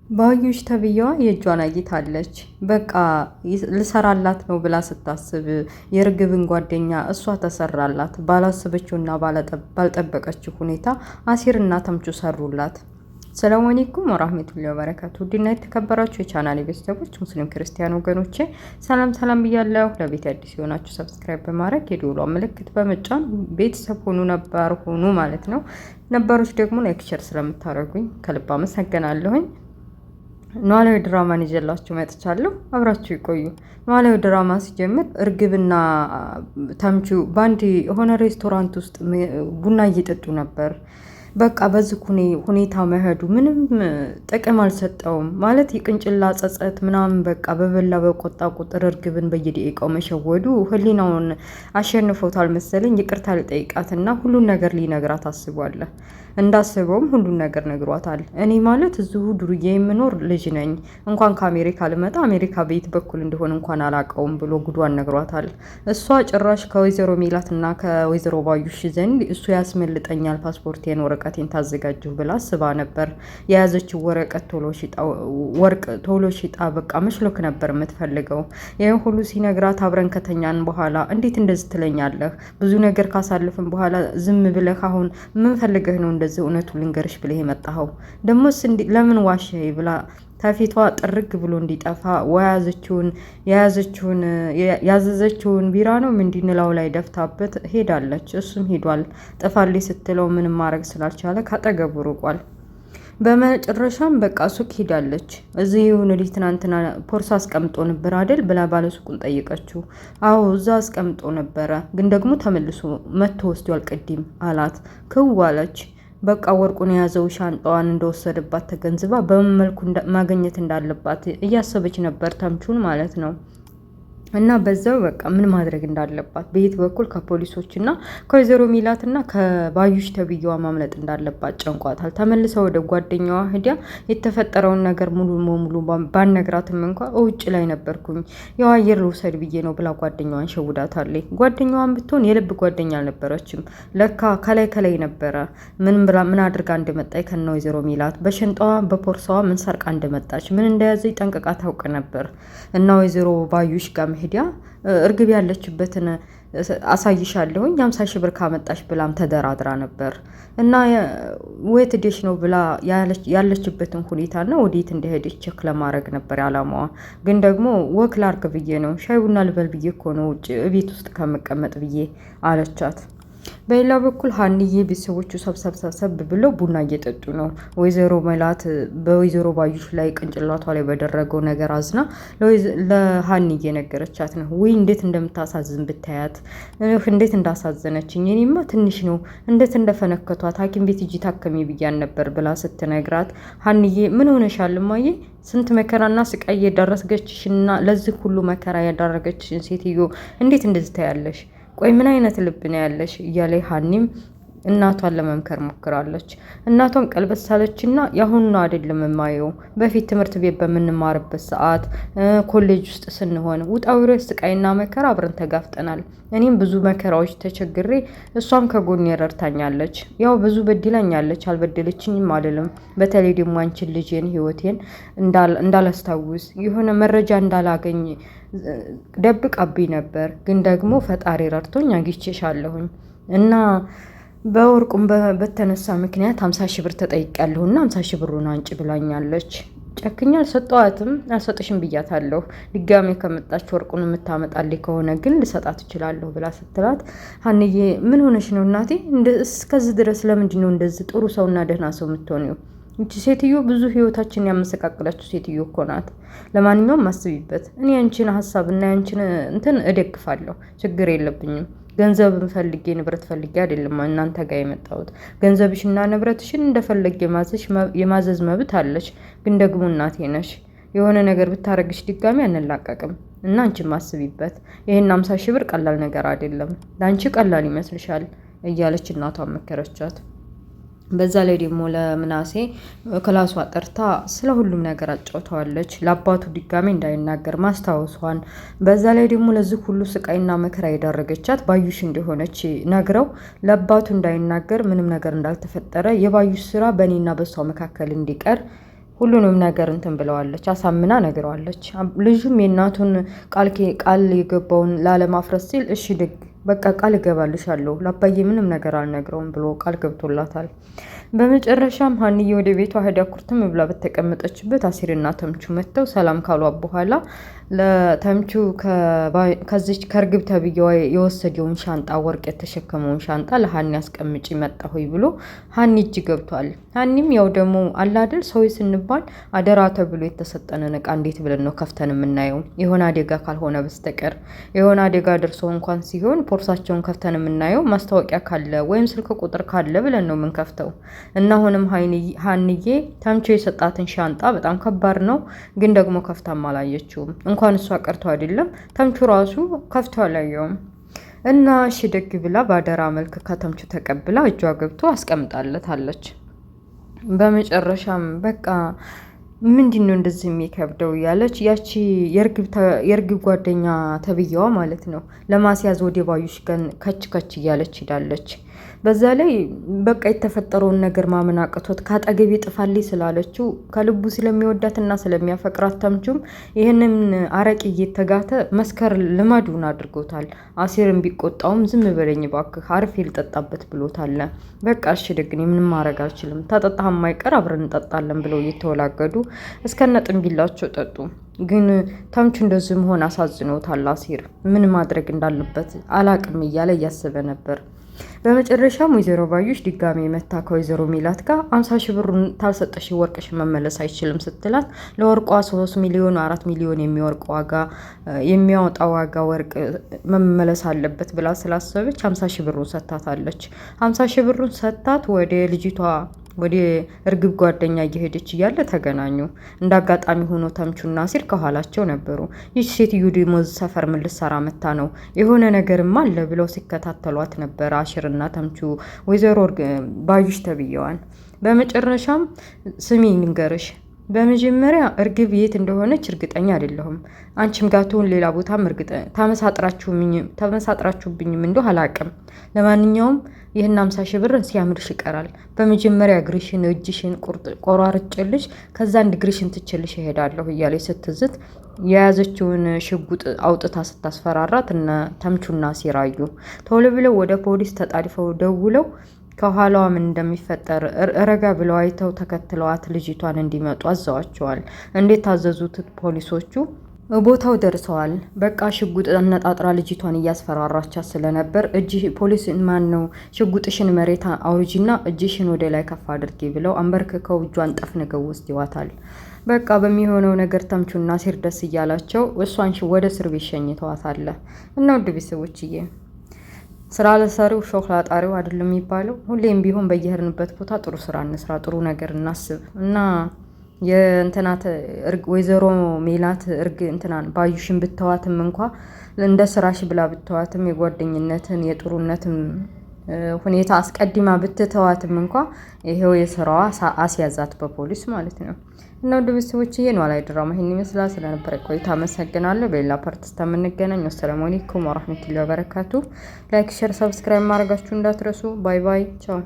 ባዩሽ ተብዬዋ የእጇን አግኝታለች። በቃ ልሰራላት ነው ብላ ስታስብ የእርግብን ጓደኛ እሷ ተሰራላት። ባላሰበችውና ባልጠበቀችው ሁኔታ አሲርና ተምቹ ሰሩላት። ሰላም አለይኩም ወራህመቱላሂ ወበረካቱ። ውድና የተከበራችሁ የቻናሌ ቤተሰቦች ሙስሊም ክርስቲያን ወገኖቼ ሰላም ሰላም ብያለሁ። ለቤት አዲስ የሆናችሁ ሰብስክራይብ በማድረግ የደወሏ ምልክት በመጫን ቤተሰብ ሆኑ ማለት ነው። ነባሮች ደግሞ ላይክ ሼር ስለምታደርጉኝ ከልብ አመሰግናለሁኝ። ኖላዊ ድራማን ይዤላችሁ መጥቻለሁ። አብራችሁ ይቆዩ። ኖላዊ ድራማ ሲጀምር እርግብና ተምቹ በአንድ የሆነ ሬስቶራንት ውስጥ ቡና እየጠጡ ነበር። በቃ በዚህ ሁኔታ መሄዱ ምንም ጥቅም አልሰጠውም። ማለት የቅንጭላ ጸጸት ምናምን በቃ በበላ በቆጣ ቁጥር እርግብን በየደቂቃው መሸወዱ ህሊናውን አሸንፎታል መሰለኝ። ይቅርታ ሊጠይቃትና ሁሉን ነገር ሊነግራት አስቧል። እንዳስበውም ሁሉን ነገር ነግሯታል። እኔ ማለት እዚሁ ዱርዬ የምኖር ልጅ ነኝ፣ እንኳን ከአሜሪካ ልመጣ አሜሪካ በየት በኩል እንደሆነ እንኳን አላውቀውም ብሎ ጉዷን ነግሯታል። እሷ ጭራሽ ከወይዘሮ ሜላትና ከወይዘሮ ባዩሽ ዘንድ እሱ ያስመልጠኛል ፓስፖርቴን ወረቀቴን ታዘጋጅሁ ብላ አስባ ነበር። የያዘችው ወርቅ ቶሎ ሽጣ በቃ መሽሎክ ነበር የምትፈልገው። ይህን ሁሉ ሲነግራት አብረን ከተኛን በኋላ እንዴት እንደዚህ ትለኛለህ? ብዙ ነገር ካሳልፍን በኋላ ዝም ብለህ አሁን ምን ፈልገህ ነው እንደዚህ እውነቱን ልንገርሽ ብለህ የመጣኸው? ደሞስ ለምን ዋሸህ ብላ ተፊቷ ጥርግ ብሎ እንዲጠፋ ያዘዘችውን ቢራ ነው እንዲንላው ላይ ደፍታበት ሄዳለች። እሱም ሄዷል። ጥፋልኝ ስትለው ምንም ማድረግ ስላልቻለ ካጠገቡ ርቋል። በመጨረሻም በቃ ሱቅ ሄዳለች። እዚህ የሆነ ልጅ ትናንትና ፖርሳ አስቀምጦ ነበር አይደል ብላ ባለሱቁን ጠየቀችው። አዎ እዛ አስቀምጦ ነበረ፣ ግን ደግሞ ተመልሶ መጥቶ ወስዷል ቅድም አላት። ክው አለች። በቃ ወርቁን የያዘው ሻንጣዋን እንደወሰደባት ተገንዝባ በምን መልኩ ማግኘት እንዳለባት እያሰበች ነበር፣ ተምቹን ማለት ነው። እና በዛው በቃ ምን ማድረግ እንዳለባት በየት በኩል ከፖሊሶችና ከወይዘሮ ሚላትና ከባዩሽ ተብዬዋ ማምለጥ እንዳለባት ጨንቋታል። ተመልሰው ወደ ጓደኛዋ ሂዳ የተፈጠረውን ነገር ሙሉ ባነግራትም እንኳ ውጭ ላይ ነበርኩኝ ያው አየር ልውሰድ ብዬ ነው ብላ ጓደኛዋን ሸውዳታለች። ጓደኛዋን ብትሆን የልብ ጓደኛ አልነበረችም። ለካ ከላይ ነበረ ምን አድርጋ እንደመጣች ከነ ወይዘሮ ሚላት በሸንጣዋ በፖርሳዋ ምን ሰርቃ እንደመጣች ምን እንደያዘች ጠንቅቃ ታውቅ ነበር። እና ወይዘሮ ባዩሽ ጋር ሄዳ እርግብ ያለችበትን አሳይሻለሁኝ 50 ሺህ ብር ካመጣሽ ብላም ተደራድራ ነበር። እና ወይት ዴሽ ነው ብላ ያለችበትን ሁኔታና ወዴት እንደሄደች ቼክ ለማድረግ ነበር አላማዋ። ግን ደግሞ ወክ ላርግ ብዬ ነው ሻይ ቡና ልበል ብዬ እኮ ነው ውጭ ቤት ውስጥ ከመቀመጥ ብዬ አለቻት። በሌላ በኩል ሀንዬ ቤተሰቦቹ ሰብሰብ ብለው ቡና እየጠጡ ነው። ወይዘሮ መላት በወይዘሮ ባዩሽ ላይ ቅንጭላቷ ላይ በደረገው ነገር አዝና ለሀንዬ ነገረቻት ነው። ወይ እንዴት እንደምታሳዝን ብታያት፣ እንዴት እንዳሳዘነችኝ። እኔማ ትንሽ ነው እንዴት እንደፈነከቷት ሐኪም ቤት እጂ ታከሚ ብያን ነበር ብላ ስትነግራት፣ ሀንዬ ምን ሆነሻል እማዬ? ስንት መከራና ስቃይ የዳረገችሽና ለዚህ ሁሉ መከራ ያዳረገችሽን ሴትዮ እንዴት እንደዚህ ታያለሽ? ቆይ ምን አይነት ልብ ነው ያለሽ? እያለ ሀኒም እናቷን ለመምከር ሞክራለች። እናቷም ቀልበስ ሳለችና ያሁኑ አይደለም የማየው፣ በፊት ትምህርት ቤት በምንማርበት ሰዓት ኮሌጅ ውስጥ ስንሆን ውጣ ውረድ ስቃይና መከራ አብረን ተጋፍጠናል። እኔም ብዙ መከራዎች ተቸግሬ እሷም ከጎኔ ረድታኛለች። ያው ብዙ በድላኛለች፣ አልበደለችኝም አልልም። በተለይ ደግሞ አንቺን ልጄን ህይወቴን እንዳላስታውስ የሆነ መረጃ እንዳላገኝ ደብቃብኝ ነበር። ግን ደግሞ ፈጣሪ ረድቶኝ አግኝቼሻለሁኝ እና በወርቁም በተነሳ ምክንያት 50 ሺህ ብር ተጠይቄያለሁና 50 ሺህ ብሩን አንጭ ብላኛለች። ጨክኛ አልሰጠዋትም፣ አልሰጥሽም ብያታለሁ። ድጋሜ ከመጣች ወርቁን የምታመጣልኝ ከሆነ ግን ልሰጣት እችላለሁ ብላ ስትላት፣ ሀንዬ ምን ሆነሽ ነው እናቴ? እስከዚህ ድረስ ለምንድን ነው እንደዚህ ጥሩ ሰውና ደህና ሰው የምትሆኒው? እቺ ሴትዮ ብዙ ህይወታችን ያመሰቃቅላችሁ ሴትዮ እኮ ናት። ለማንኛውም አስቢበት። እኔ ያንቺን ሀሳብና ያንቺን እንትን እደግፋለሁ፣ ችግር የለብኝም። ገንዘብ ፈልጌ ንብረት ፈልጌ አይደለም እናንተ ጋር የመጣሁት። ገንዘብሽና ንብረትሽን እንደፈለጌ የማዘዝ መብት አለሽ። ግን ደግሞ እናቴ ነሽ። የሆነ ነገር ብታረግሽ ድጋሚ አንላቀቅም እና አንቺም አስቢበት። ይሄን 50 ሺህ ብር ቀላል ነገር አይደለም። ለአንቺ ቀላል ይመስልሻል እያለች እናቷን መከረቻት። በዛ ላይ ደግሞ ለምናሴ ክላሷ ጠርታ ስለ ሁሉም ነገር አጫውተዋለች። ለአባቱ ድጋሜ እንዳይናገር ማስታወሷን፣ በዛ ላይ ደግሞ ለዚህ ሁሉ ስቃይና መከራ የዳረገቻት ባዩሽ እንደሆነች ነግረው ለአባቱ እንዳይናገር ምንም ነገር እንዳልተፈጠረ የባዩሽ ስራ በእኔና በሷ መካከል እንዲቀር ሁሉንም ነገር እንትን ብለዋለች፣ አሳምና ነግረዋለች። ልጁም የእናቱን ቃል የገባውን ላለማፍረስ ሲል እሺ በቃ ቃል እገባልሻለሁ ለአባዬ ምንም ነገር አልነግረውም ብሎ ቃል ገብቶላታል። በመጨረሻም ሀንዬ ወደ ቤቷ ሄዳ ኩርትም ብላ በተቀመጠችበት አሲርና ተምቹ መጥተው ሰላም ካሏት በኋላ ለተምቹ ከዚች ከእርግብ ተብዬዋ የወሰደውን ሻንጣ ወርቅ የተሸከመውን ሻንጣ ለሀኒ አስቀምጪ መጣሁኝ ብሎ ሀኒ እጅ ገብቷል። ሀኒም ያው ደግሞ አላደል ሰው ስንባል አደራ ተብሎ የተሰጠንን እቃ እንዴት ብለን ነው ከፍተን የምናየው? የሆነ አደጋ ካልሆነ በስተቀር የሆነ አደጋ ደርሶ እንኳን ሲሆን ፖርሳቸውን ከፍተን የምናየው ማስታወቂያ ካለ ወይም ስልክ ቁጥር ካለ ብለን ነው የምንከፍተው። እና አሁንም ሀንዬ ተምቹ የሰጣትን ሻንጣ በጣም ከባድ ነው፣ ግን ደግሞ ከፍታም አላየችውም። እንኳን እሷ ቀርቶ አይደለም ተምቹ ራሱ ከፍቶ አላየውም። እና እሺ ደግ ብላ በአደራ መልክ ከተምቹ ተቀብላ እጇ ገብቶ አስቀምጣለታለች። በመጨረሻም በቃ ምንድን ነው እንደዚህ የሚከብደው እያለች ያቺ የእርግብ ጓደኛ ተብዬዋ ማለት ነው ለማስያዝ ወደ ባዩሽ ገን ከች እያለች ሂዳለች። በዛ ላይ በቃ የተፈጠረውን ነገር ማመን አቅቶት ከአጠገቤ ጥፋልኝ ስላለችው ከልቡ ስለሚወዳትና ስለሚያፈቅራት ተምቹም ይህንን አረቂ እየተጋተ መስከር ልማዱን አድርጎታል። አሲርን ቢቆጣውም ዝም በለኝ እባክህ አርፌ ልጠጣበት ብሎታል። በቃ እሺ ደግኔ ምንም ማድረግ አልችልም፣ ታጠጣህ የማይቀር አብረን እንጠጣለን ብለው እየተወላገዱ እስከነ ጥንቢላቸው ጠጡ። ግን ተምቹ እንደዚህ መሆን አሳዝኖታል። አሲር ምን ማድረግ እንዳለበት አላቅም እያለ እያሰበ ነበር። በመጨረሻም ወይዘሮ ባዩሽ ድጋሜ መታ ከወይዘሮ ሚላት ጋር 50 ሺህ ብሩን ታልሰጠሽ ወርቅሽ መመለስ አይችልም ስትላት ለወርቋ 3 ሚሊዮን 4 ሚሊዮን የሚያወጣ ዋጋ ወርቅ መመለስ አለበት ብላ ስላሰበች 50 ሺህ ብሩን ሰጥታታለች። 50 ሺህ ብሩን ሰጥታት ወደ ልጅቷ ወደ እርግብ ጓደኛ እየሄደች እያለ ተገናኙ። እንደ አጋጣሚ ሆኖ ተምቹና አሲር ከኋላቸው ነበሩ። ይህ ሴትዮ ደሞዝ ሰፈር ምን ልትሰራ መታ ነው? የሆነ ነገርማ አለ ብለው ሲከታተሏት ነበር አሲርና ተምቹ ወይዘሮ ባዩሽ ተብየዋል። በመጨረሻም ስሚ ንገርሽ፣ በመጀመሪያ እርግብ የት እንደሆነች እርግጠኛ አይደለሁም። አንቺም ጋር ትሁን ሌላ ቦታም ተመሳጥራችሁብኝም እንደው አላቅም። ለማንኛውም ይህን 50 ሺህ ብርን ሲያምርሽ ይቀራል። በመጀመሪያ እግርሽን እጅሽን ቆራርጬልሽ ከዛ አንድ እግርሽን ትችልሽ እሄዳለሁ እያለች ስትዝት የያዘችውን ሽጉጥ አውጥታ ስታስፈራራት እነ ተምቹና ሲራዩ ቶሎ ብለው ወደ ፖሊስ ተጣድፈው ደውለው ከኋላዋ ምን እንደሚፈጠር ረጋ ብለው አይተው ተከትለዋት ልጅቷን እንዲመጡ አዘዋቸዋል። እንዴት ታዘዙት ፖሊሶቹ ቦታው ደርሰዋል። በቃ ሽጉጥ አነጣጥራ ልጅቷን እያስፈራራቻት ስለነበር ፖሊስ ማን ነው ሽጉጥሽን መሬት አውርጂና እጅሽን ወደ ላይ ከፍ አድርጊ ብለው አንበርክከው እጇን ጠፍንገው ውስጥ ይዋታል። በቃ በሚሆነው ነገር ተምቹና አሲር ደስ እያላቸው እሷን ወደ እስር ቤት ሸኝተዋታል። እና ውድ ቤተሰቦችዬ ስራ ለሰሪው ሾክ ላጣሪው አይደለም የሚባለው። ሁሌም ቢሆን በየሄድንበት ቦታ ጥሩ ስራ እንስራ፣ ጥሩ ነገር እናስብ እና የእንትናት ወይዘሮ ሜላት እንትናን ባዩሽን ብተዋትም እንኳ እንደ ስራሽ ብላ ብተዋትም የጓደኝነትን የጥሩነትን ሁኔታ አስቀድማ ብትተዋትም እንኳ ይሄው የስራዋ አስያዛት በፖሊስ ማለት ነው። እና ወደ ቤተሰቦች የኖላዊ ድራማ ይሄን ይመስላል። ስለነበረ ቆይታ አመሰግናለሁ። በሌላ ፓርት እስከምንገናኝ ወሰላሙ አለይኩም ወራህመቱላሂ ወበረካቱ። ላይክ፣ ሼር፣ ሰብስክራይብ ማድረጋችሁ እንዳትረሱ። ባይ ባይ፣ ቻው።